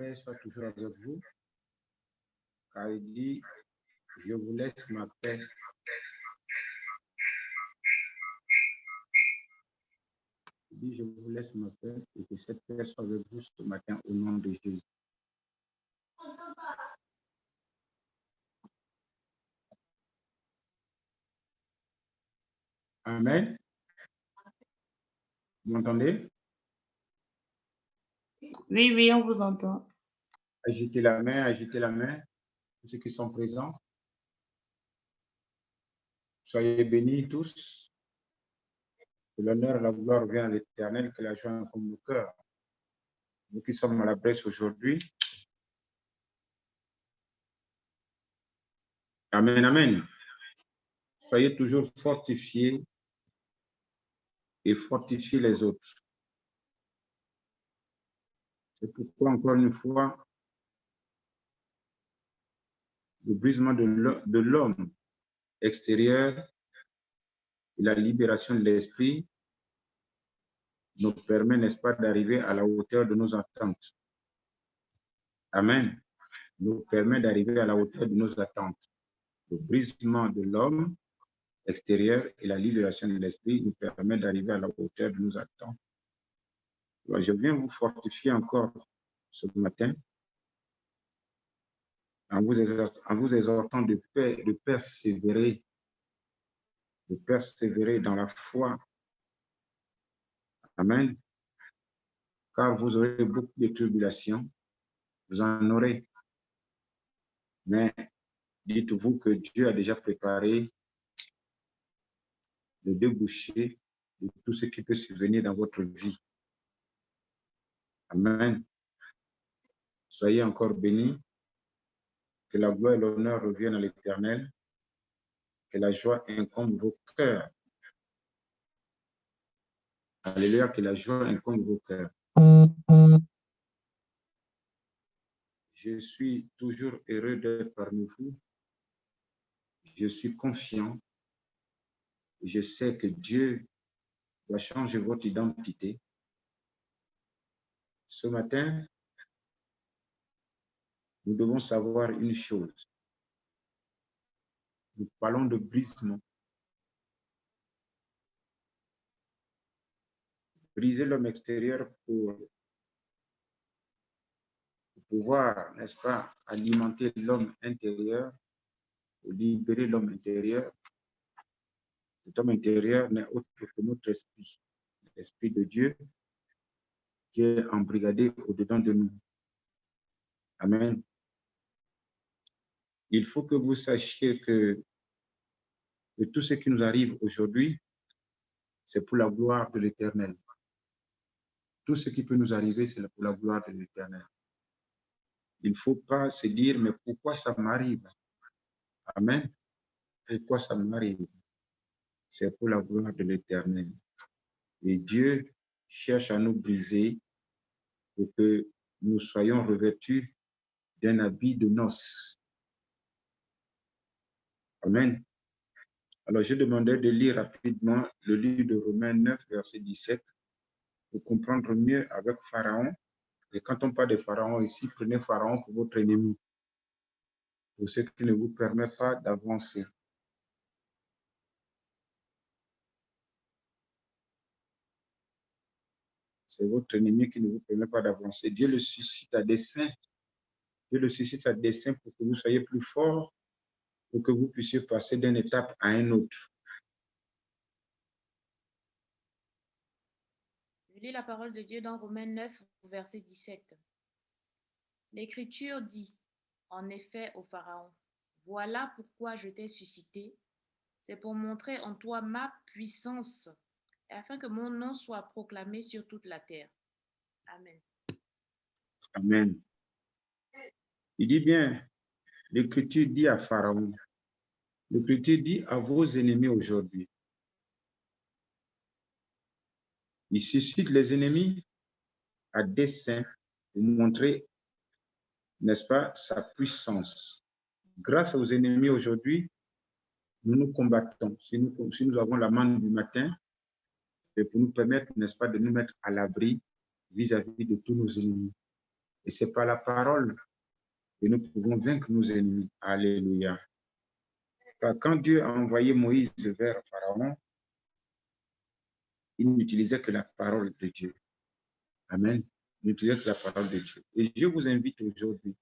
paix soit toujours avec vous, car il dit, je vous laisse ma paix. Il dit, je vous laisse ma paix et que cette paix soit avec vous ce matin au nom de Jésus. Amen. Vous m'entendez? Oui, oui, on vous entend. Agitez la main, tous ceux qui sont présents. Soyez bénis tous. Que l'honneur et la gloire viennent à l'Éternel, que la joie incombe nos cœurs. Nous qui sommes à la Bresse aujourd'hui. Amen, amen. Soyez toujours fortifiés et fortifiez les autres. C'est pourquoi, encore une fois, le brisement de l'homme extérieur et la libération de l'esprit nous permet, n'est-ce pas, d'arriver à la hauteur de nos attentes. Amen. Nous permet d'arriver à la hauteur de nos attentes. Le brisement de l'homme extérieur et la libération de l'esprit nous permet d'arriver à la hauteur de nos attentes. Alors, je viens vous fortifier encore ce matin en vous exhortant de persévérer dans la foi. Amen. Car vous aurez beaucoup de tribulations, vous en aurez. Mais dites-vous que Dieu a déjà préparé le débouché de tout ce qui peut survenir dans votre vie. Amen. Soyez encore bénis. Que la gloire et l'honneur reviennent à l'Éternel. Que la joie incombe vos cœurs. Alléluia, que la joie incombe vos cœurs. Je suis toujours heureux d'être parmi vous. Je suis confiant. Je sais que Dieu va changer votre identité. Ce matin, nous devons savoir une chose. Nous parlons de brisement. Briser l'homme extérieur pour pouvoir, n'est-ce pas, alimenter l'homme intérieur, pour libérer l'homme intérieur. Cet homme intérieur n'est autre que notre esprit, l'esprit de Dieu qui est embrigadé au-dedans de nous. Amen. Il faut que vous sachiez que tout ce qui nous arrive aujourd'hui, c'est pour la gloire de l'Éternel. Tout ce qui peut nous arriver, c'est pour la gloire de l'Éternel. Il ne faut pas se dire, mais pourquoi ça m'arrive? Amen. Pourquoi ça m'arrive? C'est pour la gloire de l'Éternel. Et Dieu cherche à nous briser pour que nous soyons revêtus d'un habit de noces. Amen. Alors, je demandais de lire rapidement le livre de Romains 9, verset 17, pour comprendre mieux avec Pharaon. Et quand on parle de Pharaon ici, prenez Pharaon pour votre ennemi, pour ce qui ne vous permet pas d'avancer. C'est votre ennemi qui ne vous permet pas d'avancer. Dieu le suscite à dessein. Dieu le suscite à dessein pour que vous soyez plus forts, pour que vous puissiez passer d'une étape à une autre. Je lis la parole de Dieu dans Romains 9, verset 17. L'Écriture dit, en effet, au Pharaon, « Voilà pourquoi je t'ai suscité, c'est pour montrer en toi ma puissance, afin que mon nom soit proclamé sur toute la terre. » Amen. Amen. Il dit bien, l'Écriture dit à Pharaon, l'Écriture dit à vos ennemis aujourd'hui. Il suscite les ennemis à dessein pour montrer, n'est-ce pas, sa puissance. Grâce aux ennemis aujourd'hui, nous nous combattons. Si nous avons la manne du matin, c'est pour nous permettre, n'est-ce pas, de nous mettre à l'abri vis-à-vis de tous nos ennemis. Et c'est par la parole que nous pouvons vaincre nos ennemis. Alléluia. Car quand Dieu a envoyé Moïse vers Pharaon, il n'utilisait que la parole de Dieu. Amen. Il n'utilisait que la parole de Dieu. Et je vous invite aujourd'hui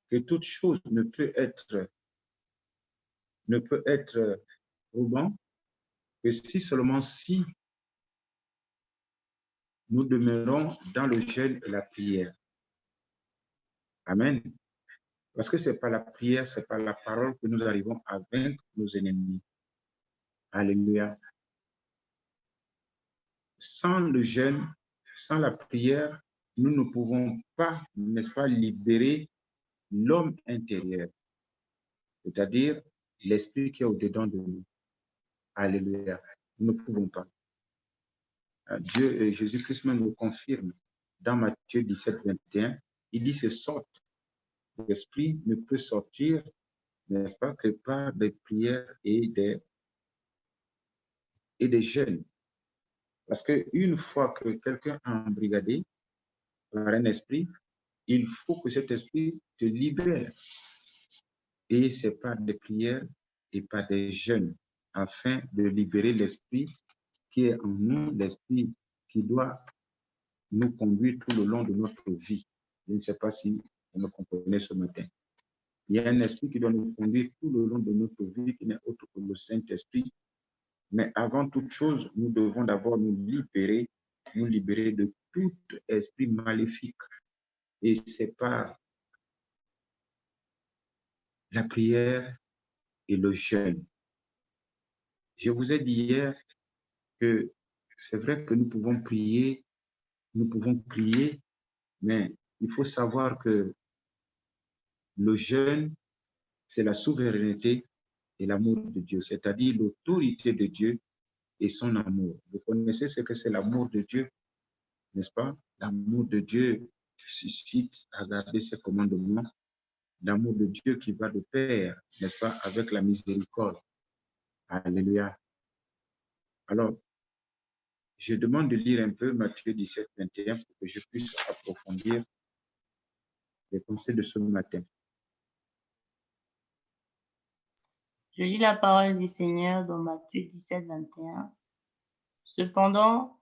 que toute chose ne peut être probant que seulement si nous demeurons dans le jeûne et la prière. Amen. Parce que c'est par la prière, c'est par la parole que nous arrivons à vaincre nos ennemis. Alléluia. Sans le jeûne, sans la prière, nous ne pouvons pas, n'est-ce pas, libérer l'homme intérieur, c'est-à-dire l'esprit qui est au-dedans de nous. Alléluia. Nous ne pouvons pas. Dieu et Jésus-Christ même le confirme dans Matthieu 17, 21. Il dit, ce sort d'esprit ne peut sortir, n'est-ce pas, que par des prières et des jeûnes. Parce qu'une fois que quelqu'un a embrigadé par un esprit, il faut que cet esprit te libère. Et c'est par des prières et par des jeûnes afin de libérer l'esprit qui est en nous, l'esprit qui doit nous conduire tout le long de notre vie. Je ne sais pas si vous me comprenez ce matin. Il y a un esprit qui doit nous conduire tout le long de notre vie, qui n'est autre que le Saint-Esprit. Mais avant toute chose, nous devons d'abord nous libérer de tout esprit maléfique. Et c'est par la prière et le jeûne. Je vous ai dit hier que c'est vrai que nous pouvons prier, mais il faut savoir que le jeûne, c'est la souveraineté et l'amour de Dieu, c'est-à-dire l'autorité de Dieu et son amour. Vous connaissez ce que c'est l'amour de Dieu, n'est-ce pas? L'amour de Dieu qui suscite à garder ses commandements, l'amour de Dieu qui va de pair, n'est-ce pas, avec la miséricorde. Alléluia. Alors, je demande de lire un peu Matthieu 17, 21 pour que je puisse approfondir les pensées de ce matin. Je lis la parole du Seigneur dans Matthieu 17, 21. Cependant,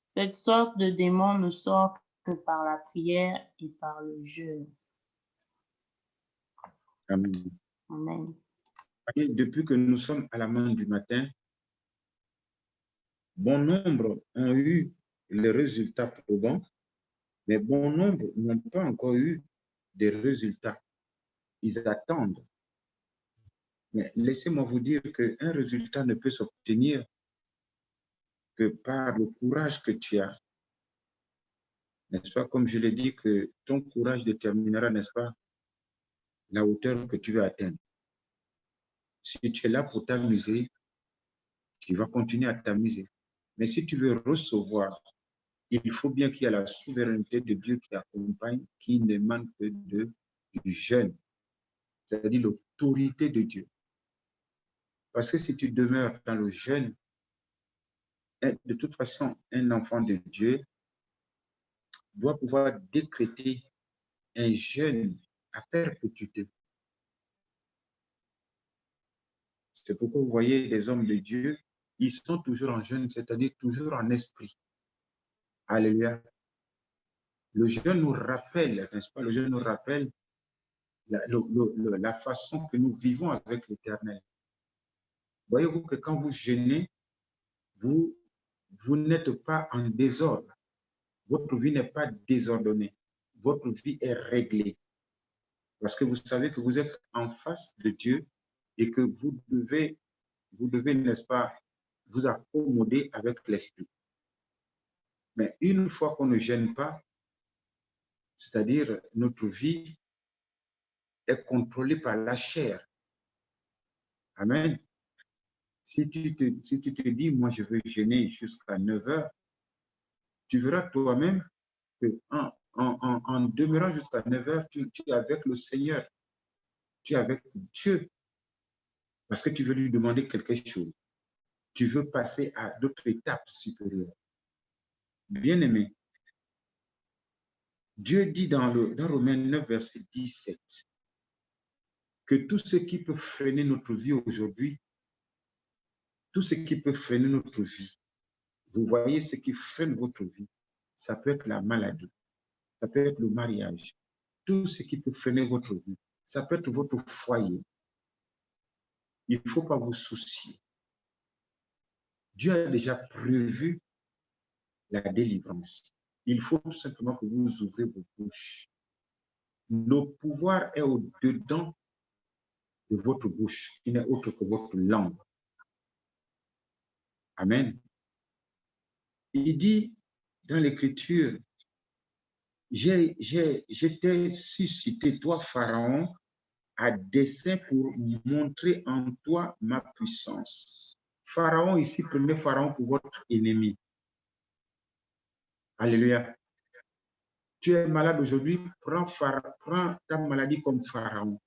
cette sorte de démon ne sort que par la prière et par le jeûne. Amen. Amen. Et depuis que nous sommes à la main du matin, bon nombre ont eu les résultats probants, mais bon nombre n'ont pas encore eu des résultats. Ils attendent. Mais laissez-moi vous dire qu'un résultat ne peut s'obtenir que par le courage que tu as. N'est-ce pas? Comme je l'ai dit, que ton courage déterminera, n'est-ce pas, la hauteur que tu veux atteindre. Si tu es là pour t'amuser, tu vas continuer à t'amuser. Mais si tu veux recevoir, il faut bien qu'il y ait la souveraineté de Dieu qui accompagne, qui ne manque que du jeûne, c'est-à-dire l'autorité de Dieu. Parce que si tu demeures dans le jeûne, de toute façon, un enfant de Dieu doit pouvoir décréter un jeûne à perpétuité. C'est pourquoi vous voyez les hommes de Dieu, ils sont toujours en jeûne, c'est-à-dire toujours en esprit. Alléluia. Le jeûne nous rappelle, n'est-ce pas? Le jeûne nous rappelle la façon que nous vivons avec l'Éternel. Voyez-vous que quand vous jeûnez, vous n'êtes pas en désordre. Votre vie n'est pas désordonnée. Votre vie est réglée. Parce que vous savez que vous êtes en face de Dieu et que vous devez, n'est-ce pas, vous accommoder avec l'esprit. Mais une fois qu'on ne gêne pas, c'est-à-dire notre vie est contrôlée par la chair. Amen. Si tu te dis, moi je veux jeûner jusqu'à 9 heures, tu verras toi-même qu'en demeurant jusqu'à 9 heures, tu es avec le Seigneur, tu es avec Dieu, parce que tu veux lui demander quelque chose. Tu veux passer à d'autres étapes supérieures. Bien-aimé, Dieu dit dans Romains 9, verset 17, que tout ce qui peut freiner notre vie aujourd'hui, tout ce qui peut freiner notre vie, vous voyez ce qui freine votre vie, ça peut être la maladie, ça peut être le mariage, tout ce qui peut freiner votre vie, ça peut être votre foyer. Il ne faut pas vous soucier. Dieu a déjà prévu la délivrance. Il faut tout simplement que vous ouvrez vos bouches. Le pouvoir est au-dedans de votre bouche, qui n'est autre que votre langue. Amen. Il dit dans l'Écriture, j'étais suscité, toi, Pharaon, à dessein pour montrer en toi ma puissance. Pharaon ici, prenez Pharaon pour votre ennemi. Alléluia. Tu es malade aujourd'hui, prends ta maladie comme Pharaon.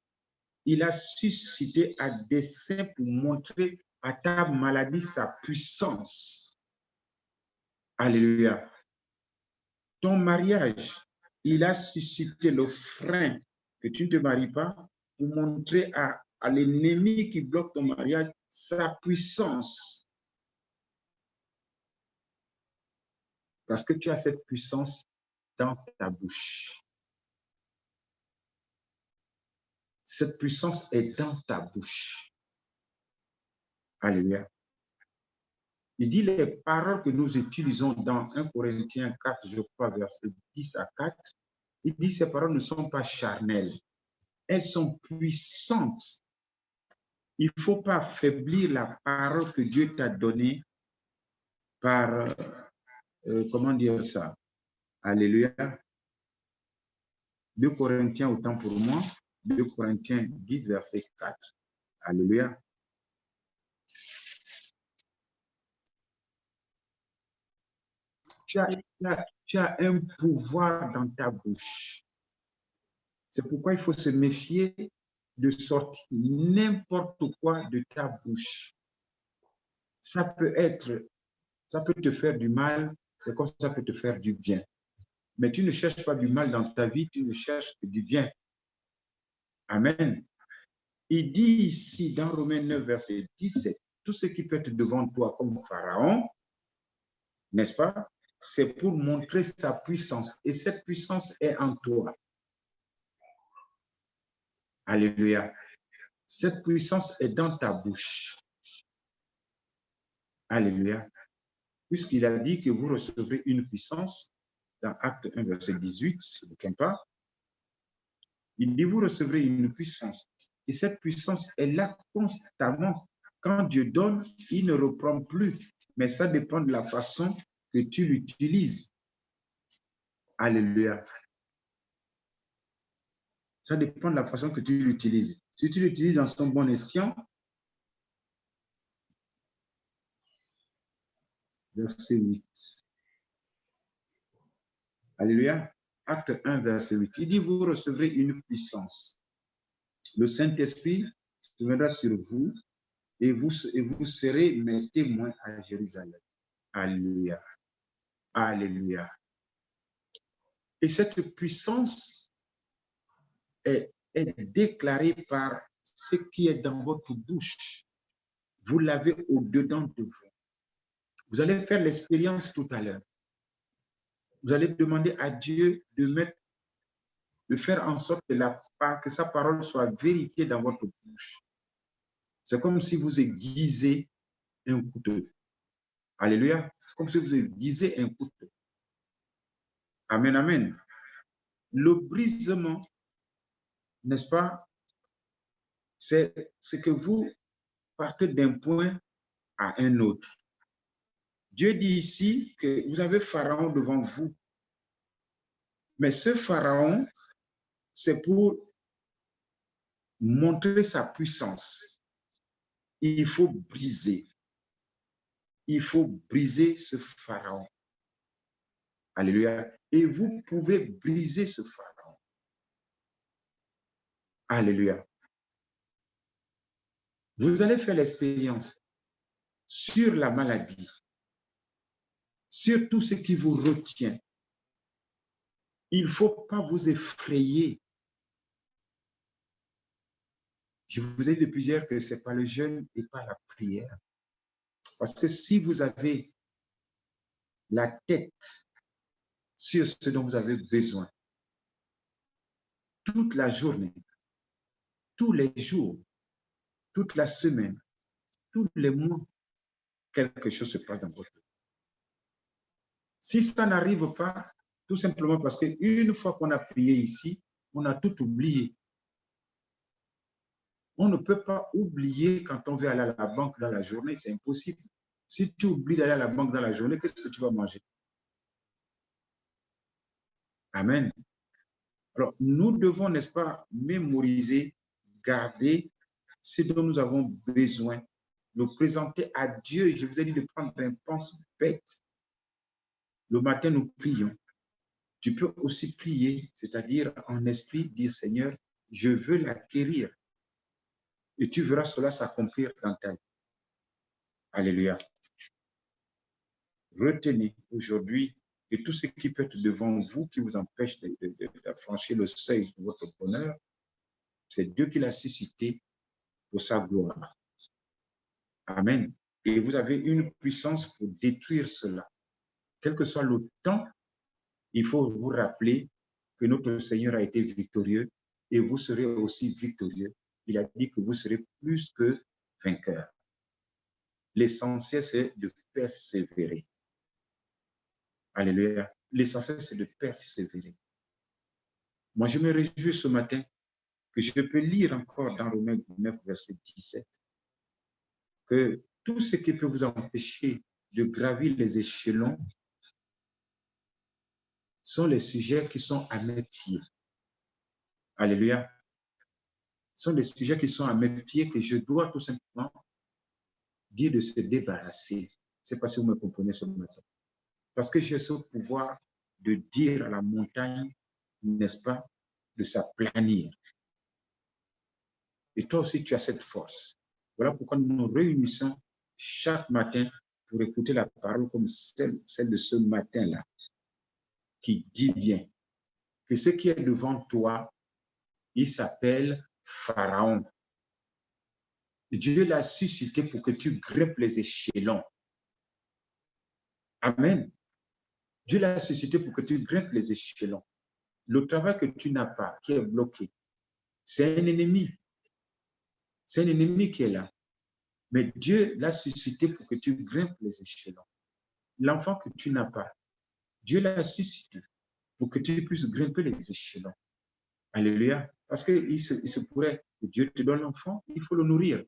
Il a suscité à dessein pour montrer à ta maladie sa puissance. Alléluia. Ton mariage, il a suscité le frein que tu ne te maries pas pour montrer à l'ennemi qui bloque ton mariage sa puissance. Parce que tu as cette puissance dans ta bouche. Cette puissance est dans ta bouche. Alléluia. Il dit les paroles que nous utilisons dans 1 Corinthiens 4, je crois, verset 10 à 4, il dit ces paroles ne sont pas charnelles. Elles sont puissantes. Il ne faut pas affaiblir la parole que Dieu t'a donnée par, comment dire ça? Alléluia. 2 Corinthiens, autant pour moi, 2 Corinthiens 10, verset 4. Alléluia. Tu as un pouvoir dans ta bouche. C'est pourquoi il faut se méfier de sortir n'importe quoi de ta bouche. Ça peut te faire du mal, c'est comme ça peut te faire du bien. Mais tu ne cherches pas du mal dans ta vie, tu ne cherches que du bien. Amen. Il dit ici dans Romains 9, verset 17, tout ce qui peut être devant toi comme Pharaon, n'est-ce pas? C'est pour montrer sa puissance. Et cette puissance est en toi. Alléluia. Cette puissance est dans ta bouche. Alléluia. Puisqu'il a dit que vous recevrez une puissance, dans Acte 1, verset 18, ce bouquin pas, il dit vous recevrez une puissance. Et cette puissance est là constamment. Quand Dieu donne, il ne reprend plus. Mais ça dépend de la façon que tu l'utilises. Alléluia. Ça dépend de la façon que tu l'utilises. Si tu l'utilises dans son bon escient, verset 8. Alléluia. Acte 1, verset 8. Il dit, vous recevrez une puissance. Le Saint-Esprit se viendra sur vous et vous serez mes témoins à Jérusalem. Alléluia. Alléluia. Et cette puissance est déclarée par ce qui est dans votre bouche. Vous l'avez au-dedans de vous. Vous allez faire l'expérience tout à l'heure. Vous allez demander à Dieu de faire en sorte que sa parole soit vérité dans votre bouche. C'est comme si vous aiguisez un couteau. Alléluia. C'est comme si vous aiguisez un couteau. Amen, amen. Le brisement, n'est-ce pas, c'est que vous partez d'un point à un autre. Dieu dit ici que vous avez Pharaon devant vous. Mais ce Pharaon, c'est pour montrer sa puissance. Il faut briser. Il faut briser ce Pharaon. Alléluia. Et vous pouvez briser ce Pharaon. Alléluia. Vous allez faire l'expérience sur la maladie, sur tout ce qui vous retient. Il ne faut pas vous effrayer. Je vous ai dit depuis hier que ce n'est pas le jeûne et pas la prière. Parce que si vous avez la tête sur ce dont vous avez besoin, toute la journée, tous les jours, toute la semaine, tous les mois, quelque chose se passe dans votre vie. Si ça n'arrive pas, tout simplement parce qu'une fois qu'on a prié ici, on a tout oublié. On ne peut pas oublier quand on veut aller à la banque dans la journée, c'est impossible. Si tu oublies d'aller à la banque dans la journée, qu'est-ce que tu vas manger? Amen. Alors, nous devons, n'est-ce pas, mémoriser, garder ce dont nous avons besoin, le présenter à Dieu. Je vous ai dit de prendre un pense-bête. Le matin, nous prions. Tu peux aussi prier, c'est-à-dire en esprit, dire Seigneur, je veux l'acquérir. Et tu verras cela s'accomplir dans ta vie. Alléluia. Retenez aujourd'hui que tout ce qui peut être devant vous, qui vous empêche de franchir le seuil de votre bonheur, c'est Dieu qui l'a suscité pour sa gloire. Amen. Et vous avez une puissance pour détruire cela. Quel que soit le temps, il faut vous rappeler que notre Seigneur a été victorieux et vous serez aussi victorieux. Il a dit que vous serez plus que vainqueurs. L'essentiel, c'est de persévérer. Alléluia. L'essentiel, c'est de persévérer. Moi, je me réjouis ce matin que je peux lire encore dans Romains 9, verset 17, que tout ce qui peut vous empêcher de gravir les échelons sont les sujets qui sont à mes pieds. Alléluia. Ce sont des sujets qui sont à mes pieds que je dois tout simplement dire de se débarrasser. C'est pas si vous me comprenez ce matin. Parce que j'ai ce pouvoir de dire à la montagne, n'est-ce pas, de s'aplanir. Et toi aussi, tu as cette force. Voilà pourquoi nous nous réunissons chaque matin pour écouter la parole comme celle de ce matin-là, qui dit bien que ce qui est devant toi, il s'appelle Pharaon. Dieu l'a suscité pour que tu grimpes les échelons. Amen. Dieu l'a suscité pour que tu grimpes les échelons. Le travail que tu n'as pas, qui est bloqué, c'est un ennemi. C'est un ennemi qui est là. Mais Dieu l'a suscité pour que tu grimpes les échelons. L'enfant que tu n'as pas, Dieu l'a suscité pour que tu puisses grimper les échelons. Alléluia. Parce qu'il se pourrait que Dieu te donne l'enfant, il faut le nourrir.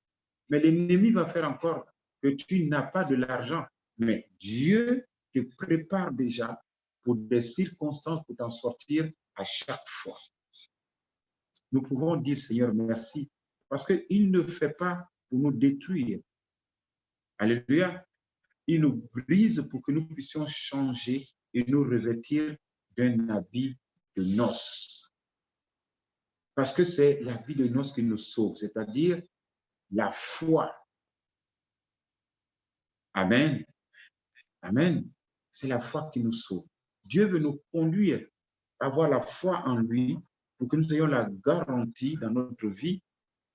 Mais l'ennemi va faire encore que tu n'as pas de l'argent. Mais Dieu te prépare déjà pour des circonstances pour t'en sortir à chaque fois. Nous pouvons dire, Seigneur, merci, parce qu'il ne fait pas pour nous détruire. Alléluia. Il nous brise pour que nous puissions changer et nous revêtir d'un habit de noces. Parce que c'est l'habit de noces qui nous sauve, c'est-à-dire la foi. Amen. Amen. C'est la foi qui nous sauve. Dieu veut nous conduire à avoir la foi en lui pour que nous ayons la garantie dans notre vie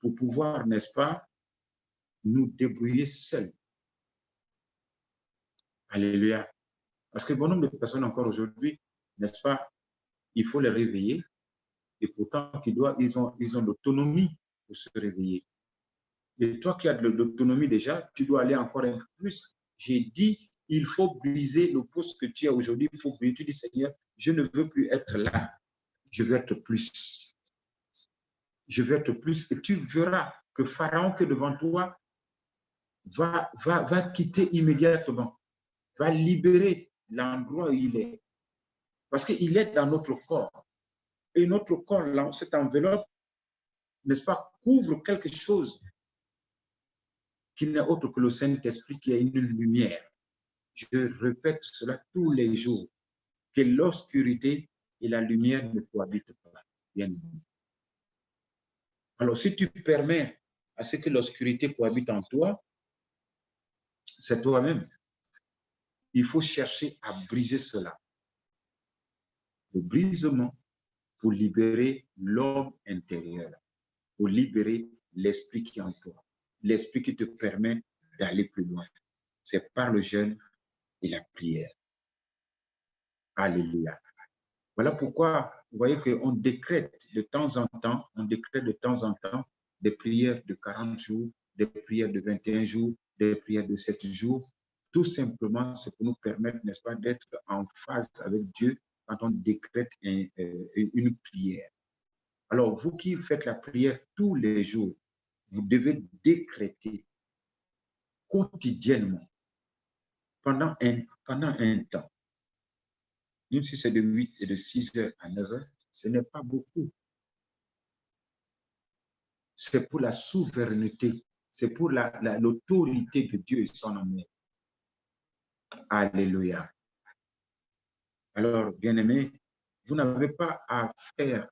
pour pouvoir, n'est-ce pas, nous débrouiller seuls. Alléluia. Parce que bon nombre de personnes encore aujourd'hui, n'est-ce pas, il faut les réveiller et pourtant ils ont l'autonomie pour se réveiller. Et toi qui as de l'autonomie déjà, tu dois aller encore un peu plus. J'ai dit, il faut briser le poste que tu as aujourd'hui. Il faut briser. Tu dis, Seigneur, je ne veux plus être là. Je veux être plus. Je veux être plus. Et tu verras que Pharaon qui est devant toi va quitter immédiatement. Va libérer l'endroit où il est. Parce qu'il est dans notre corps. Et notre corps, là, cette enveloppe, n'est-ce pas, couvre quelque chose qui n'est autre que le Saint-Esprit qui est une lumière. Je répète cela tous les jours, que l'obscurité et la lumière ne cohabitent pas. Bien. Alors, si tu permets à ce que l'obscurité cohabite en toi, c'est toi-même. Il faut chercher à briser cela. le brisement pour libérer l'homme intérieur, pour libérer l'esprit qui est en toi, l'esprit qui te permet d'aller plus loin. C'est par le jeûne et la prière. Alléluia. Voilà pourquoi vous voyez qu'on décrète de temps en temps, des prières de 40 jours, des prières de 21 jours, des prières de 7 jours. Tout simplement, c'est pour nous permettre, n'est-ce pas, d'être en phase avec Dieu quand on décrète une prière. Alors, vous qui faites la prière tous les jours, vous devez décréter quotidiennement pendant un temps. Même si c'est de 8 et de 6 heures à 9 heures, ce n'est pas beaucoup. C'est pour la souveraineté, c'est pour l'autorité de Dieu et son amour. Alléluia. Alors, bien-aimés, vous n'avez pas à faire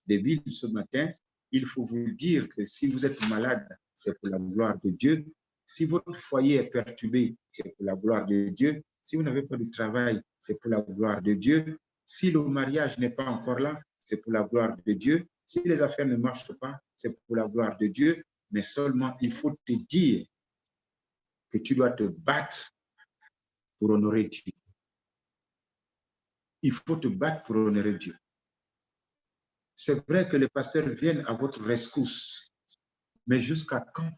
des villes ce matin. Il faut vous dire que si vous êtes malade, c'est pour la gloire de Dieu. Si votre foyer est perturbé, c'est pour la gloire de Dieu. Si vous n'avez pas de travail, c'est pour la gloire de Dieu. Si le mariage n'est pas encore là, c'est pour la gloire de Dieu. Si les affaires ne marchent pas, c'est pour la gloire de Dieu. Mais seulement, il faut te dire que tu dois te battre pour honorer Dieu. Il faut te battre pour honorer Dieu. C'est vrai que les pasteurs viennent à votre rescousse, mais jusqu'à quand?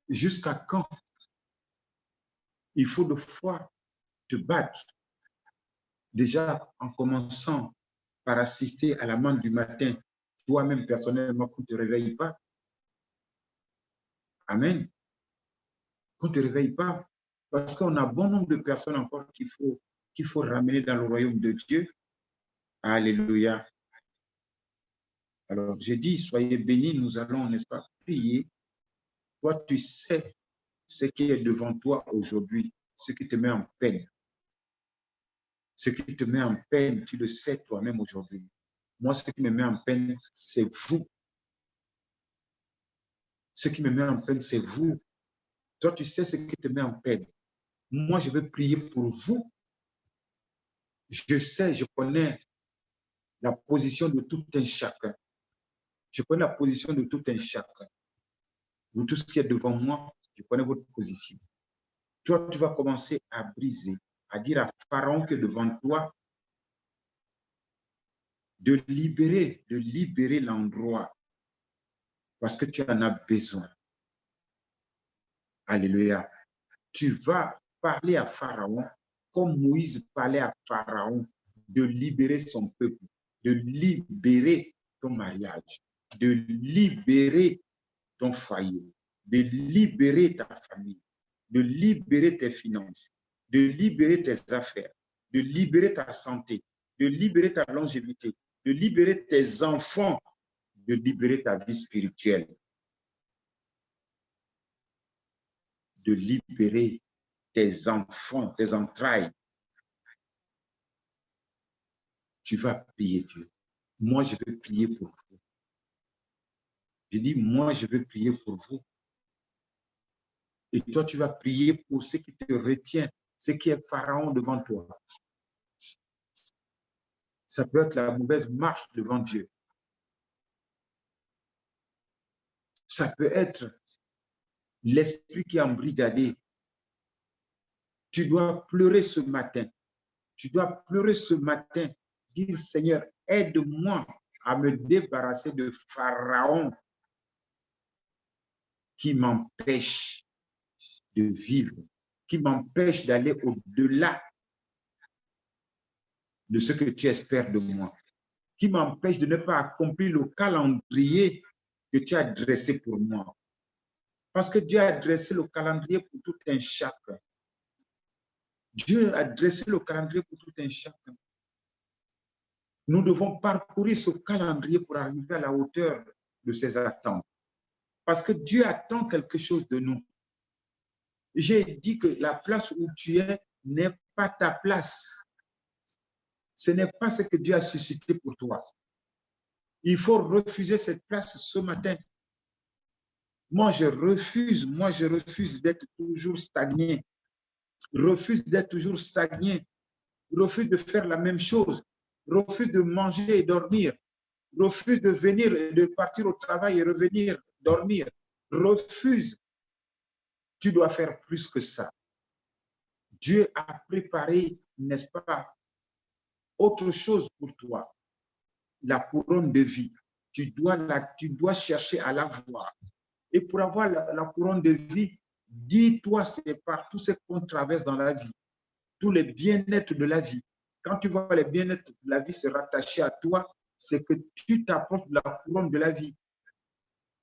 Jusqu'à quand? Il faut de fois te battre. Déjà, en commençant par assister à la manne du matin, toi-même personnellement, qu'on ne te réveille pas. Amen. Qu'on ne te réveille pas. Parce qu'on a bon nombre de personnes encore qu'il faut ramener dans le royaume de Dieu. Alléluia. Alors, j'ai dit, soyez bénis, nous allons, n'est-ce pas, prier. Toi, tu sais ce qui est devant toi aujourd'hui, ce qui te met en peine. Ce qui te met en peine, tu le sais toi-même aujourd'hui. Moi, ce qui me met en peine, c'est vous. Ce qui me met en peine, c'est vous. Toi, tu sais ce qui te met en peine. Moi, je veux prier pour vous. Je sais, je connais la position de tout un chacun. Je connais la position de tout un chacun. Vous, tout ce qui est devant moi, je connais votre position. Toi, tu vas commencer à briser, à dire à Pharaon que devant toi, de libérer l'endroit parce que tu en as besoin. Alléluia. Tu vas parler à Pharaon comme Moïse parlait à Pharaon de libérer son peuple, de libérer ton mariage, de libérer ton foyer, de libérer ta famille, de libérer tes finances, de libérer tes affaires, de libérer ta santé, de libérer ta longévité, de libérer tes enfants, de libérer ta vie spirituelle, de libérer tes enfants, tes entrailles. Tu vas prier Dieu. Moi, je veux prier pour vous. Je dis, moi, je veux prier pour vous. Et toi, tu vas prier pour ce qui te retient, ce qui est Pharaon devant toi. Ça peut être la mauvaise marche devant Dieu. Ça peut être l'esprit qui est embrigadé. Tu dois pleurer ce matin. Tu dois pleurer ce matin. Dire, Seigneur, aide-moi à me débarrasser de Pharaon qui m'empêche de vivre, qui m'empêche d'aller au-delà de ce que tu espères de moi, qui m'empêche de ne pas accomplir le calendrier que tu as dressé pour moi. Parce que Dieu a dressé le calendrier pour tout un chacun. Dieu a dressé le calendrier pour tout un chacun. Nous devons parcourir ce calendrier pour arriver à la hauteur de ses attentes. Parce que Dieu attend quelque chose de nous. J'ai dit que la place où tu es n'est pas ta place. Ce n'est pas ce que Dieu a suscité pour toi. Il faut refuser cette place ce matin. Moi, je refuse d'être toujours stagné. Refuse d'être toujours stagné. Refuse de faire la même chose. refuse de manger et dormir, refuse de venir et de partir au travail et revenir dormir, refuse. Tu dois faire plus que ça. Dieu a préparé, n'est-ce pas, autre chose pour toi, la couronne de vie. Tu dois chercher à la voir. Et pour avoir la couronne de vie, dis-toi, c'est par tout ce qu'on traverse dans la vie, tous les bien-être de la vie. Quand tu vois les bien-être de la vie se rattacher à toi, c'est que tu t'apportes la couronne de la vie.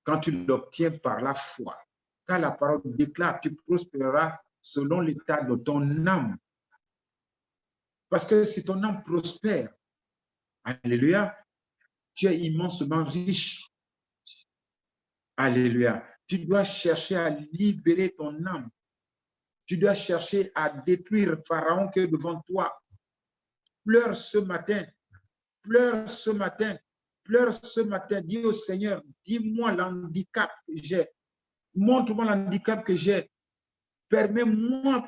Quand tu l'obtiens par la foi, car la parole déclare, tu prospéreras selon l'état de ton âme. Parce que si ton âme prospère, alléluia, tu es immensement riche. Alléluia. Tu dois chercher à libérer ton âme. Tu dois chercher à détruire Pharaon qui est devant toi. Pleure ce matin. Pleure ce matin. Pleure ce matin. Dis au Seigneur, dis-moi l'handicap que j'ai. Montre-moi l'handicap que j'ai. Permets-moi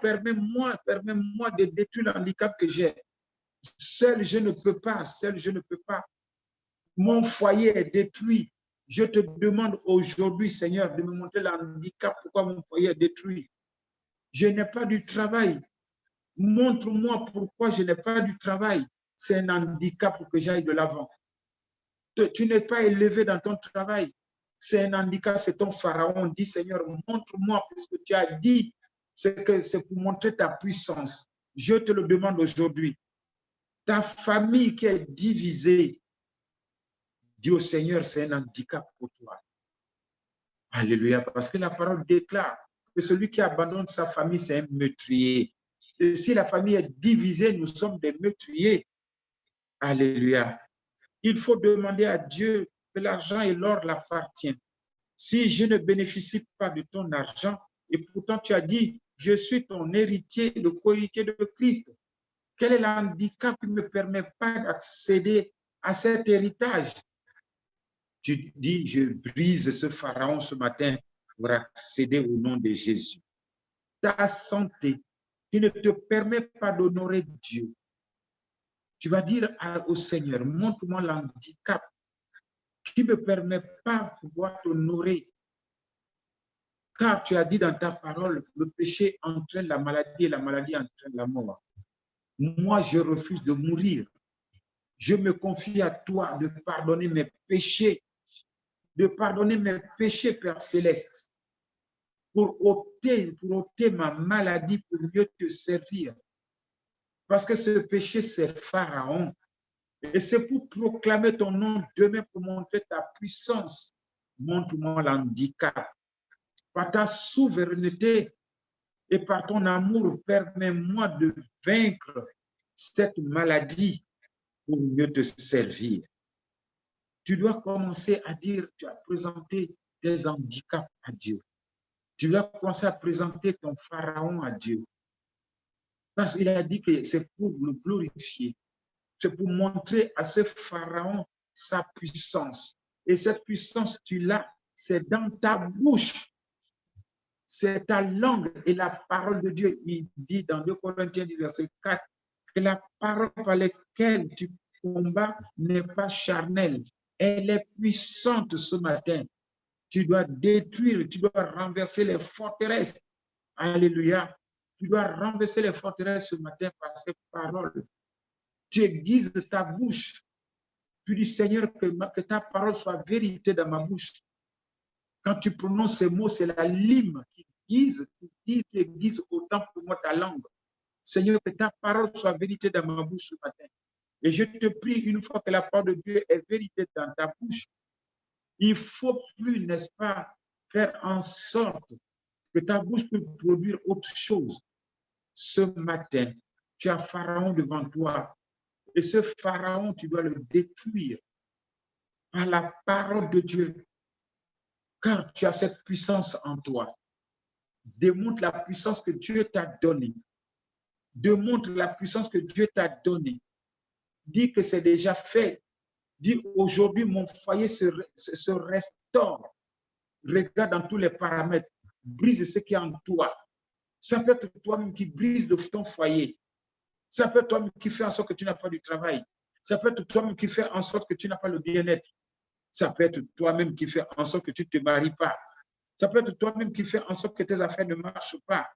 de détruire l'handicap que j'ai. Seul, je ne peux pas. Seul, je ne peux pas. Mon foyer est détruit. Je te demande aujourd'hui, Seigneur, de me montrer l'handicap, pourquoi mon foyer est détruit. Je n'ai pas du travail. Montre-moi pourquoi je n'ai pas du travail. C'est un handicap pour que j'aille de l'avant. Tu n'es pas élevé dans ton travail. C'est un handicap, c'est ton pharaon. Dis, Seigneur, montre-moi ce que tu as dit. C'est pour montrer ta puissance. Je te le demande aujourd'hui. Ta famille qui est divisée, dis au Seigneur, c'est un handicap pour toi. Alléluia, parce que la parole déclare que celui qui abandonne sa famille, c'est un meurtrier. Et si la famille est divisée, nous sommes des meurtriers. Alléluia. Il faut demander à Dieu que l'argent et l'or l'appartiennent. Si je ne bénéficie pas de ton argent, et pourtant tu as dit, je suis ton héritier, le co-héritier de Christ, quel est l'handicap qui ne me permet pas d'accéder à cet héritage? Tu dis, je brise ce pharaon ce matin pour accéder au nom de Jésus. Ta santé qui ne te permet pas d'honorer Dieu. Tu vas dire au Seigneur, montre-moi l'handicap qui ne me permet pas de pouvoir t'honorer. Car tu as dit dans ta parole, le péché entraîne la maladie et la maladie entraîne la mort. Moi, je refuse de mourir. Je me confie à toi de pardonner mes péchés, Père Céleste, pour ôter ma maladie, pour mieux te servir. Parce que ce péché, c'est Pharaon. Et c'est pour proclamer ton nom demain, pour montrer ta puissance. Montre-moi l'handicap. Par ta souveraineté et par ton amour, permets-moi de vaincre cette maladie pour mieux te servir. Tu dois commencer à dire, tu as présenté tes handicaps à Dieu. Tu dois commencer à présenter ton pharaon à Dieu. Parce qu'il a dit que c'est pour le glorifier. C'est pour montrer à ce pharaon sa puissance. Et cette puissance, tu l'as, c'est dans ta bouche. C'est ta langue et la parole de Dieu. Il dit dans 2 Corinthiens, verset 4, que la parole par laquelle tu combats n'est pas charnelle. Elle est puissante ce matin. Tu dois détruire, tu dois renverser les forteresses. Alléluia. Tu dois renverser les forteresses ce matin par ces paroles. Tu aiguises ta bouche. Tu dis, Seigneur, que ta parole soit vérité dans ma bouche. Quand tu prononces ces mots, c'est la lime qui aiguise autant pour moi ta langue. Seigneur, que ta parole soit vérité dans ma bouche ce matin. Et je te prie, une fois que la parole de Dieu est vérité dans ta bouche, il ne faut plus, n'est-ce pas, faire en sorte que ta bouche puisse produire autre chose. Ce matin, tu as Pharaon devant toi. Et ce Pharaon, tu dois le détruire par la parole de Dieu. Car tu as cette puissance en toi. Démontre la puissance que Dieu t'a donnée. Démontre la puissance que Dieu t'a donnée. Dis que c'est déjà fait. Dis aujourd'hui, mon foyer se restaure. Regarde dans tous les paramètres. Brise ce qui est en toi. Ça peut être toi-même qui brise de ton foyer. Ça peut être toi-même qui fait en sorte que tu n'as pas du travail. Ça peut être toi-même qui fais en sorte que tu n'as pas le bien-être. Ça peut être toi-même qui fais en sorte que tu ne te maries pas. Ça peut être toi-même qui fais en sorte que tes affaires ne marchent pas.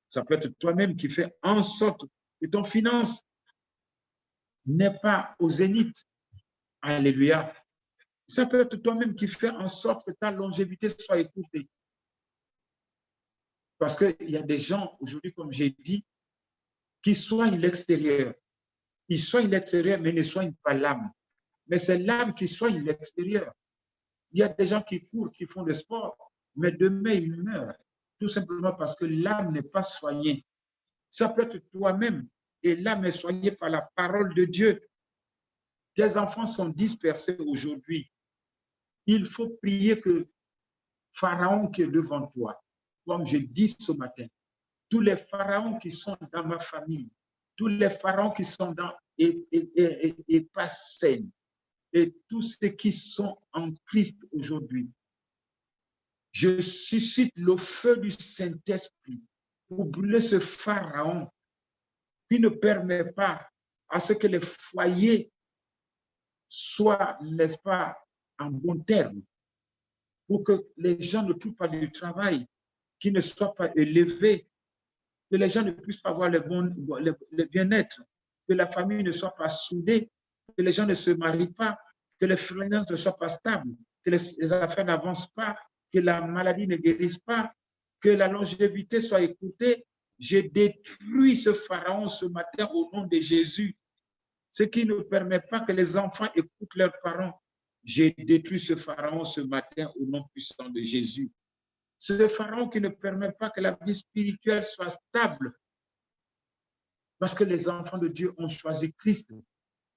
Ça peut être toi-même qui fais en sorte que ton finance n'est pas au zénith. Alléluia. Ça peut être toi-même qui fais en sorte que ta longévité soit écoutée. Parce qu'il y a des gens, aujourd'hui, comme j'ai dit, qui soignent l'extérieur. Ils soignent l'extérieur, mais ne soignent pas l'âme. Mais c'est l'âme qui soigne l'extérieur. Il y a des gens qui courent, qui font le sport, mais demain, ils meurent. Tout simplement parce que l'âme n'est pas soignée. Ça peut être toi-même, et l'âme est soignée par la parole de Dieu. Tes enfants sont dispersés aujourd'hui. Il faut prier que Pharaon qui est devant toi, comme je dis ce matin, tous les pharaons qui sont dans ma famille, tous les pharaons qui sont dans et pas saines, et tous ceux qui sont en Christ aujourd'hui, je suscite le feu du Saint-Esprit pour brûler ce pharaon qui ne permet pas à ce que les foyers soient, n'est-ce pas, en bon terme, pour que les gens ne trouvent pas du travail, qu'ils ne soient pas élevés, que les gens ne puissent pas avoir le bien-être, que la famille ne soit pas soudée, que les gens ne se marient pas, que les finances ne soient pas stables, que les affaires n'avancent pas, que la maladie ne guérisse pas, que la longévité soit écoutée. Je détruis ce pharaon ce matin au nom de Jésus. Ce qui ne permet pas que les enfants écoutent leurs parents. J'ai détruit ce pharaon ce matin au nom puissant de Jésus. Ce pharaon qui ne permet pas que la vie spirituelle soit stable. Parce que les enfants de Dieu ont choisi Christ.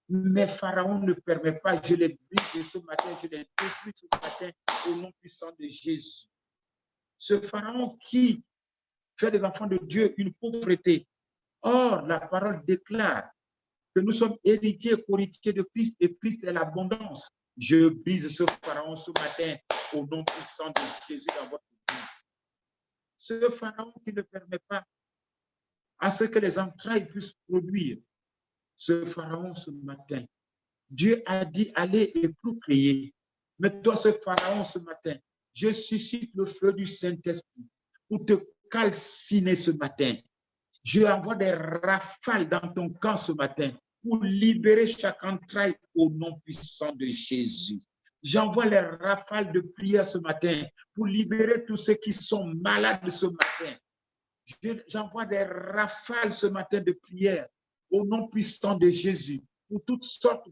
Mais pharaon ne permet pas. Je les brise ce matin, je les détruis ce matin au nom puissant de Jésus. Ce pharaon qui fait des enfants de Dieu une pauvreté. Or, la parole déclare que nous sommes héritiers, co-héritiers de Christ et Christ est l'abondance. Je brise ce pharaon ce matin au nom puissant de Jésus dans votre vie. Ce pharaon qui ne permet pas à ce que les entrailles puissent produire. Ce pharaon ce matin, Dieu a dit allez et procréer. Mais toi, ce pharaon ce matin, je suscite le feu du Saint-Esprit pour te calciner ce matin. Je envoie des rafales dans ton camp ce matin pour libérer chaque entraille au nom puissant de Jésus. J'envoie les rafales de prière ce matin pour libérer tous ceux qui sont malades ce matin. J'envoie des rafales ce matin de prière au nom puissant de Jésus pour toutes sortes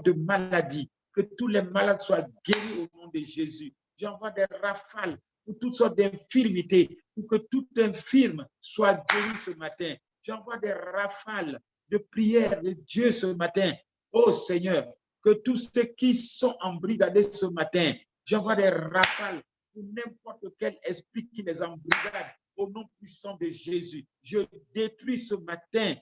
de maladies, que tous les malades soient guéris au nom de Jésus. J'envoie des rafales pour toutes sortes d'infirmités, pour que tout infirme soit guéri ce matin. J'envoie des rafales de prière de Dieu ce matin. Oh Seigneur, que tous ceux qui sont embrigadés ce matin, j'envoie des rafales pour n'importe quel esprit qui les embrigade au nom puissant de Jésus. Je détruis ce matin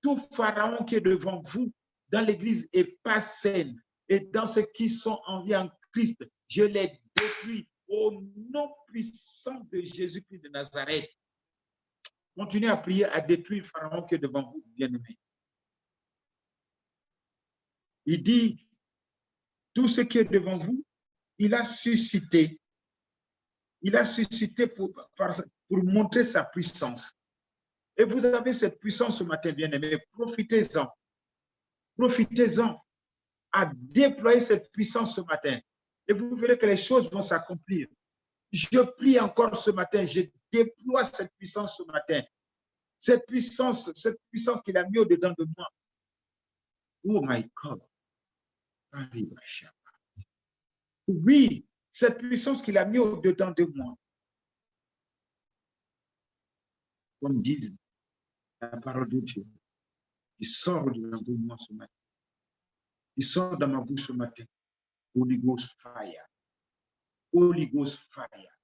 tout pharaon qui est devant vous dans l'église et pas saine et dans ceux qui sont en vie en Christ. Je les détruis au nom puissant de Jésus-Christ de Nazareth. Continuez à prier, à détruire le pharaon qui est devant vous, bien-aimés. Il dit, tout ce qui est devant vous, il a suscité pour montrer sa puissance. Et vous avez cette puissance ce matin, bien-aimés. Profitez-en. Profitez-en à déployer cette puissance ce matin. Et vous verrez que les choses vont s'accomplir. Je prie encore ce matin, je déploie cette puissance ce matin. Cette puissance qu'il a mis au-dedans de moi. Oh my God. Oui, cette puissance qu'il a mis au-dedans de moi. Comme dit la parole de Dieu, il sort au-dedans de moi ce matin. Il sort dans ma bouche ce matin. Holy Ghost fire. Holy Ghost fire.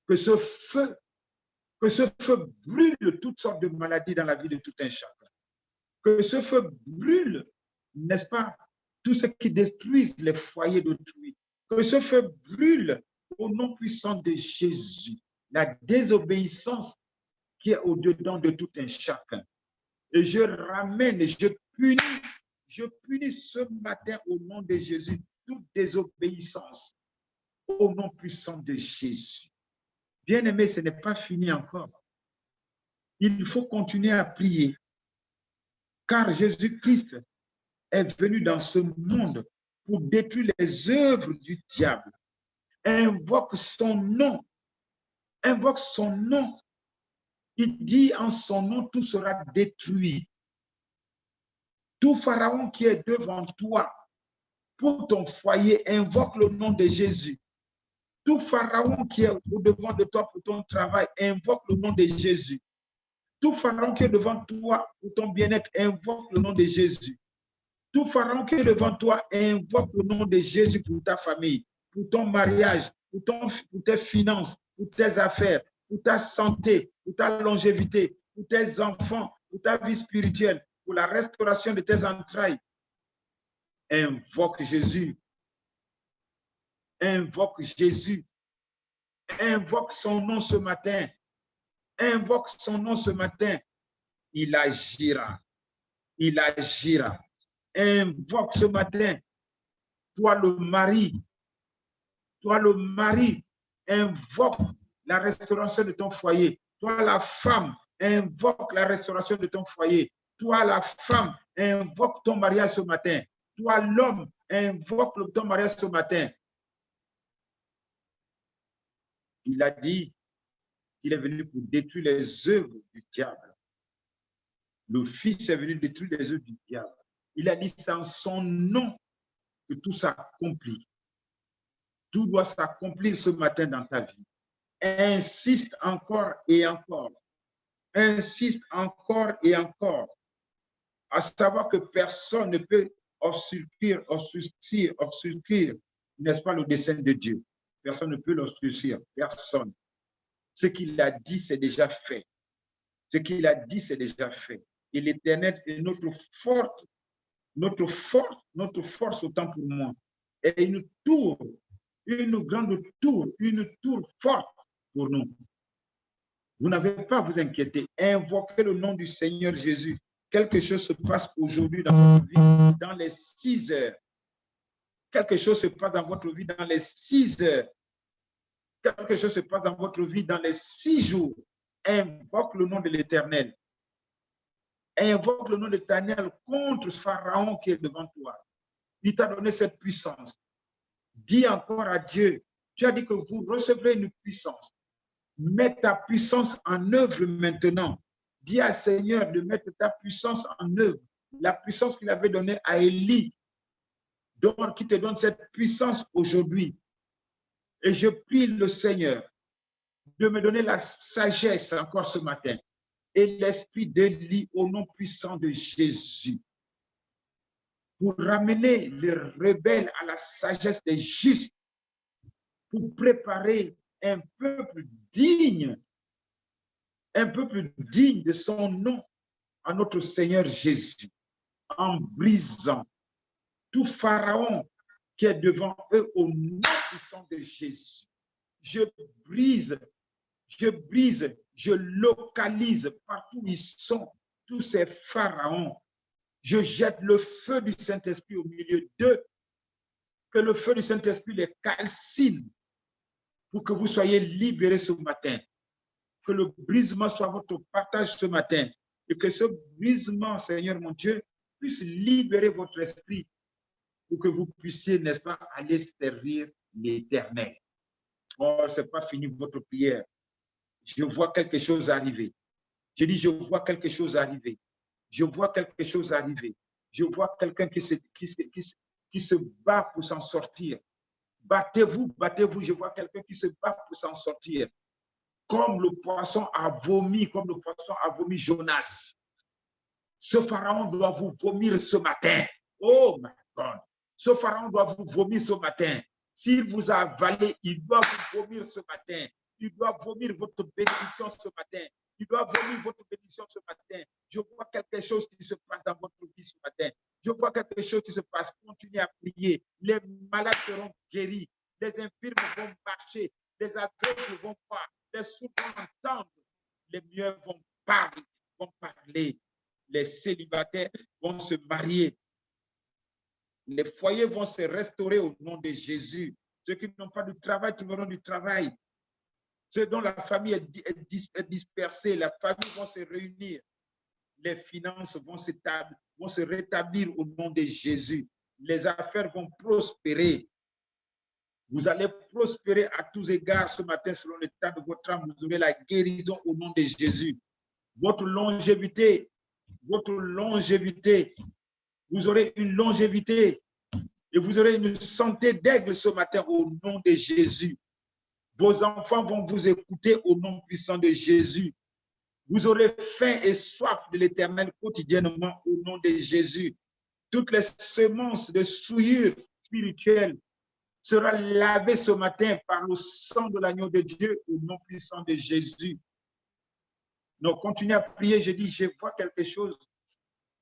Que ce feu brûle toutes sortes de maladies dans la vie de tout un chacun. Que ce feu brûle, n'est-ce pas, tout ce qui détruise les foyers d'autrui. Que ce feu brûle au nom puissant de Jésus. La désobéissance qui est au-dedans de tout un chacun. Et je ramène, je punis, je punis ce matin au nom de Jésus toute désobéissance au nom puissant de Jésus. Bien-aimé, ce n'est pas fini encore. Il faut continuer à prier, car Jésus-Christ est venu dans ce monde pour détruire les œuvres du diable. Invoque son nom. Invoque son nom. Il dit en son nom, tout sera détruit. Tout pharaon qui est devant toi, pour ton foyer, invoque le nom de Jésus. Tout pharaon qui est au-devant de toi pour ton travail, invoque le nom de Jésus. Tout pharaon qui est devant toi pour ton bien-être, invoque le nom de Jésus. Tout pharaon qui est devant toi, invoque le nom de Jésus pour ta famille, pour ton mariage, pour tes finances, pour tes affaires, pour ta santé, pour ta longévité, pour tes enfants, pour ta vie spirituelle, pour la restauration de tes entrailles. Invoque Jésus. Invoque Jésus. Invoque son nom ce matin. Invoque son nom ce matin. Il agira. Il agira. Invoque ce matin. Toi le mari. Toi le mari. Invoque la restauration de ton foyer. Toi la femme. Invoque la restauration de ton foyer. Toi la femme. Invoque ton mariage ce matin. Toi l'homme. Invoque ton mariage ce matin. Il a dit qu'il est venu pour détruire les œuvres du diable. Le Fils est venu détruire les œuvres du diable. Il a dit c'est en son nom que tout s'accomplit. Tout doit s'accomplir ce matin dans ta vie. Insiste encore et encore. Insiste encore et encore. À savoir que personne ne peut obstruer, n'est-ce pas, le dessein de Dieu. Personne ne peut l'obstruer. Personne. Ce qu'il a dit, c'est déjà fait. Ce qu'il a dit, c'est déjà fait. Et l'Éternel est notre force autant pour moi. Et une grande tour, une tour forte pour nous. Vous n'avez pas à vous inquiéter. Invoquez le nom du Seigneur Jésus. Quelque chose se passe aujourd'hui dans votre vie, dans les 6 heures. Quelque chose se passe dans votre vie dans les 6 heures. Quelque chose se passe dans votre vie dans les 6 jours. Invoque le nom de l'Éternel. Invoque le nom de l'Éternel contre Pharaon qui est devant toi. Il t'a donné cette puissance. Dis encore à Dieu, tu as dit que vous recevrez une puissance. Mets ta puissance en œuvre maintenant. Dis à Seigneur de mettre ta puissance en œuvre. La puissance qu'il avait donnée à Élie, qui te donne cette puissance aujourd'hui. Et je prie le Seigneur de me donner la sagesse encore ce matin et l'esprit d'Élie au nom puissant de Jésus pour ramener les rebelles à la sagesse des justes, pour préparer un peuple digne de son nom à notre Seigneur Jésus, en brisant tout pharaon qui est devant eux au nom puissant de Jésus. Je brise, je localise partout où ils sont, tous ces pharaons. Je jette le feu du Saint-Esprit au milieu d'eux, que le feu du Saint-Esprit les calcine pour que vous soyez libérés ce matin. Que le brisement soit votre partage ce matin et que ce brisement, Seigneur mon Dieu, puisse libérer votre esprit pour que vous puissiez, n'est-ce pas, aller servir l'Éternel. Oh, ce n'est pas fini votre prière. Je vois quelque chose arriver. Je dis, je vois quelque chose arriver. Je vois quelque chose arriver. Je vois quelqu'un qui se bat pour s'en sortir. Battez-vous, battez-vous. Je vois quelqu'un qui se bat pour s'en sortir. Comme le poisson a vomi Jonas. Ce pharaon doit vous vomir ce matin. Oh my God. Ce pharaon doit vous vomir ce matin. S'il vous a avalé, il doit vous vomir ce matin. Il doit vomir votre bénédiction ce matin. Il doit vomir votre bénédiction ce matin. Je vois quelque chose qui se passe dans votre vie ce matin. Je vois quelque chose qui se passe. Continuez à prier. Les malades seront guéris. Les infirmes vont marcher. Les aveugles vont voir. Les sourds vont entendre. Les muets vont parler. Les célibataires vont se marier. Les foyers vont se restaurer au nom de Jésus. Ceux qui n'ont pas de travail trouveront du travail. Ceux dont la famille est dispersée, la famille vont se réunir. Les finances vont se rétablir au nom de Jésus. Les affaires vont prospérer. Vous allez prospérer à tous égards ce matin selon l'état de votre âme. Vous aurez la guérison au nom de Jésus. Votre longévité, vous aurez une longévité et vous aurez une santé d'aigle ce matin au nom de Jésus. Vos enfants vont vous écouter au nom puissant de Jésus. Vous aurez faim et soif de l'Éternel quotidiennement au nom de Jésus. Toutes les semences de souillure spirituelle seront lavées ce matin par le sang de l'agneau de Dieu au nom puissant de Jésus. Donc, continuez à prier. Je dis, je vois quelque chose.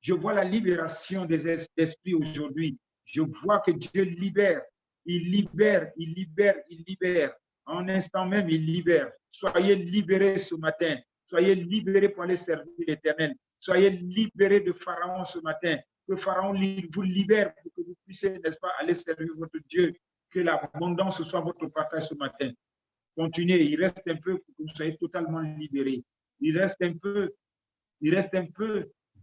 Je vois la libération des esprits aujourd'hui. Je vois que Dieu libère. Il libère, il libère, il libère. En un instant même, il libère. Soyez libérés ce matin. Soyez libérés pour aller servir l'Éternel. Soyez libérés de Pharaon ce matin. Que Pharaon vous libère pour que vous puissiez, n'est-ce pas, aller servir votre Dieu. Que l'abondance soit votre partage ce matin. Continuez. Il reste un peu pour que vous soyez totalement libérés. Il reste un peu.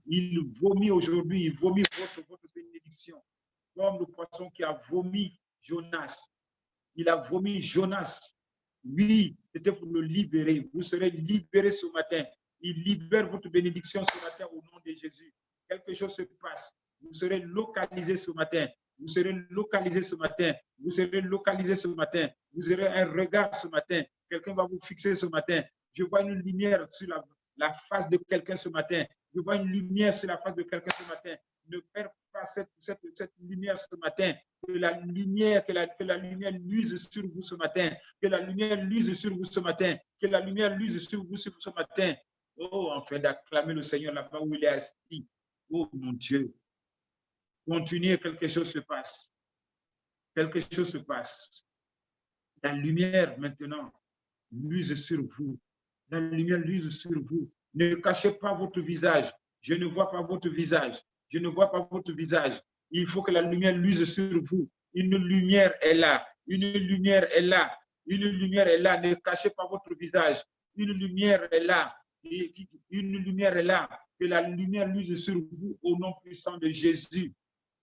Il vomit aujourd'hui. Il vomit votre bénédiction. Comme le poisson qui a vomi Jonas. Il a vomi Jonas. Oui, c'était pour le libérer. Vous serez libérés ce matin. Il libère votre bénédiction ce matin au nom de Jésus. Quelque chose se passe. Vous serez localisés ce matin. Vous serez localisés ce matin. Vous serez localisés ce matin. Vous aurez un regard ce matin. Quelqu'un va vous fixer ce matin. Je vois une lumière sur la face de quelqu'un ce matin. Je vois une lumière sur la face de quelqu'un ce matin. Ne perds pas cette lumière ce matin. Que la lumière luise sur vous ce matin. Que la lumière luise sur vous ce matin. Que la lumière luise sur vous ce matin. Oh, en train d'acclamer le Seigneur là-bas où il est assis. Oh, mon Dieu. Continuez, quelque chose se passe. Quelque chose se passe. La lumière maintenant luise sur vous. La lumière luise sur vous. Ne cachez pas votre visage. Je ne vois pas votre visage. Je ne vois pas votre visage. Il faut que la lumière luise sur vous. Une lumière est là. Une lumière est là. Une lumière est là. Ne cachez pas votre visage. Une lumière est là. Une lumière est là. Que la lumière luise sur vous au nom puissant de Jésus.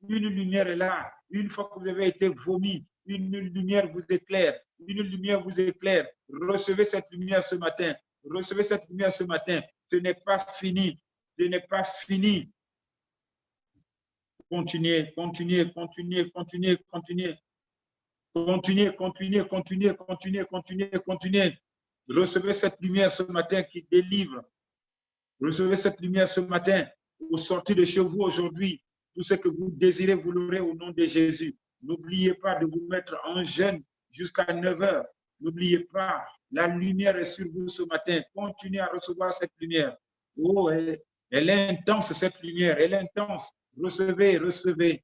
Une lumière est là. Une fois que vous avez été vomi, une lumière vous éclaire. Une lumière vous éclaire. Recevez cette lumière ce matin. Recevez cette lumière ce matin. Ce n'est pas fini. Ce n'est pas fini. Continuez, continuez, continuez, continuez, continuez. Continuez, continuez, continuez, continuez, continuez, continuez. Recevez cette lumière ce matin qui délivre. Recevez cette lumière ce matin. Au sortir de chez vous aujourd'hui, tout ce que vous désirez, vous l'aurez au nom de Jésus. N'oubliez pas de vous mettre en jeûne jusqu'à 9 h. N'oubliez pas, la lumière est sur vous ce matin. Continuez à recevoir cette lumière. Oh, elle est intense, cette lumière. Elle est intense. Recevez, recevez.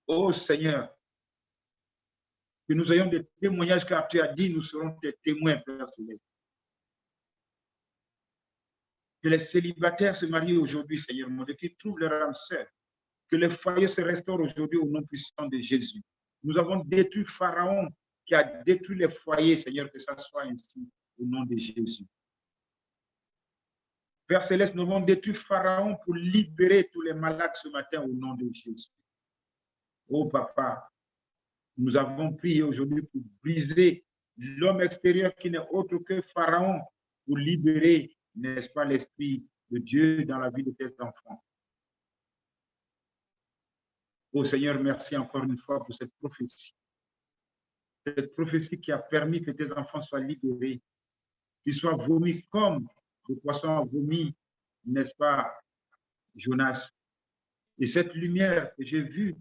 Oh Seigneur, que nous ayons des témoignages car tu as dit, nous serons des témoins, Père Céleste. Que les célibataires se marient aujourd'hui, Seigneur mon Dieu, qu'ils trouvent leur âme sœur. Que les foyers se restaurent aujourd'hui au nom puissant de Jésus. Nous avons détruit Pharaon qui a détruit les foyers, Seigneur, que ça soit ainsi au nom de Jésus. Père Céleste, nous avons détruit Pharaon pour libérer tous les malades ce matin au nom de Jésus. Oh Papa, nous avons prié aujourd'hui pour briser l'homme extérieur qui n'est autre que Pharaon, pour libérer, n'est-ce pas, l'Esprit de Dieu dans la vie de tes enfants. Oh Seigneur, merci encore une fois pour cette prophétie. Cette prophétie qui a permis que tes enfants soient libérés, qu'ils soient vomis comme le poisson a vomi, n'est-ce pas, Jonas. Et cette lumière que j'ai vue,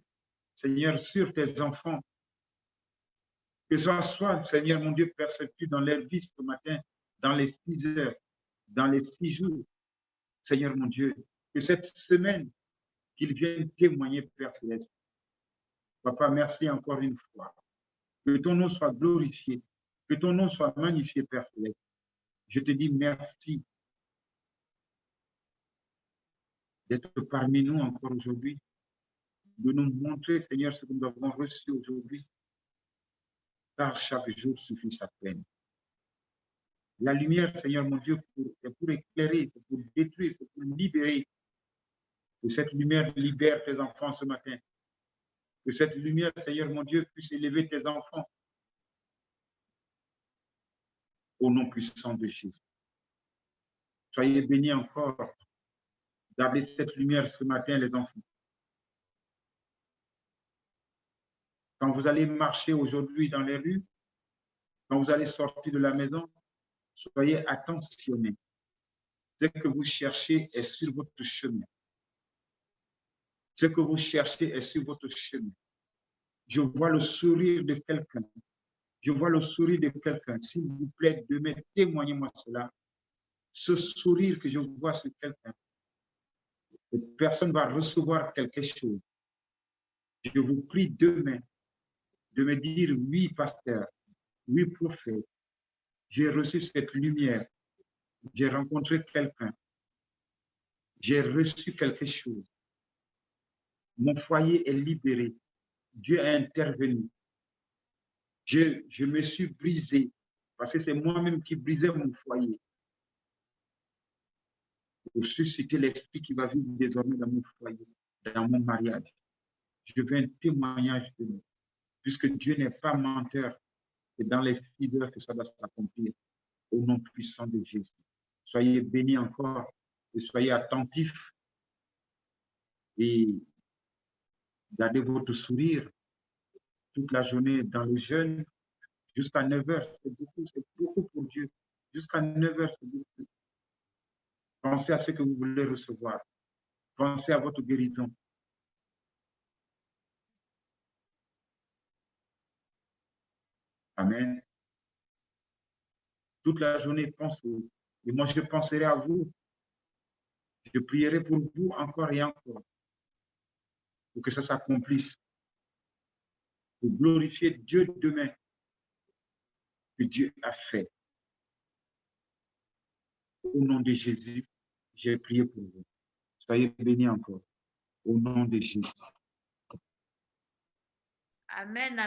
Seigneur, sur tes enfants, que ce soit, Seigneur mon Dieu, perceptu dans leur vie ce matin, dans les 6 heures, dans les 6 jours, Seigneur mon Dieu, que cette semaine, qu'ils viennent témoigner, Père Céleste. Papa, merci encore une fois. Que ton nom soit glorifié, que ton nom soit magnifié, Père Céleste. Je te dis merci d'être parmi nous encore aujourd'hui, de nous montrer, Seigneur, ce que nous avons reçu aujourd'hui, car chaque jour suffit sa peine. La lumière, Seigneur mon Dieu, c'est pour éclairer, c'est pour détruire, c'est pour libérer. Que cette lumière libère tes enfants ce matin. Que cette lumière, Seigneur mon Dieu, puisse élever tes enfants au nom puissant de Jésus. Soyez bénis encore d'avoir cette lumière ce matin, les enfants. Quand vous allez marcher aujourd'hui dans les rues, quand vous allez sortir de la maison, soyez attentionnés. Ce que vous cherchez est sur votre chemin. Ce que vous cherchez est sur votre chemin. Je vois le sourire de quelqu'un. Je vois le sourire de quelqu'un. S'il vous plaît, demain, témoignez-moi cela. Ce sourire que je vois sur quelqu'un, cette personne va recevoir quelque chose. Je vous prie demain de me dire, oui, pasteur, oui, prophète, j'ai reçu cette lumière, j'ai rencontré quelqu'un, j'ai reçu quelque chose. Mon foyer est libéré. Dieu a intervenu. Je me suis brisé parce que c'est moi-même qui brisais mon foyer. Pour susciter l'esprit qui va vivre désormais dans mon foyer, dans mon mariage. Je veux un témoignage de nous, puisque Dieu n'est pas menteur, c'est dans les 6 heures que ça va s'accomplir, au nom puissant de Jésus. Soyez bénis encore et soyez attentifs et gardez votre sourire toute la journée dans le jeûne jusqu'à 9 heures. C'est beaucoup pour Dieu. Jusqu'à 9 heures, c'est beaucoup. Pensez à ce que vous voulez recevoir. Pensez à votre guérison. Amen. Toute la journée, pensez. Et moi, je penserai à vous. Je prierai pour vous encore et encore. Pour que ça s'accomplisse. Pour glorifier Dieu demain. Que Dieu a fait. Au nom de Jésus, j'ai prié pour vous. Soyez bénis encore. Au nom de Jésus. Amen.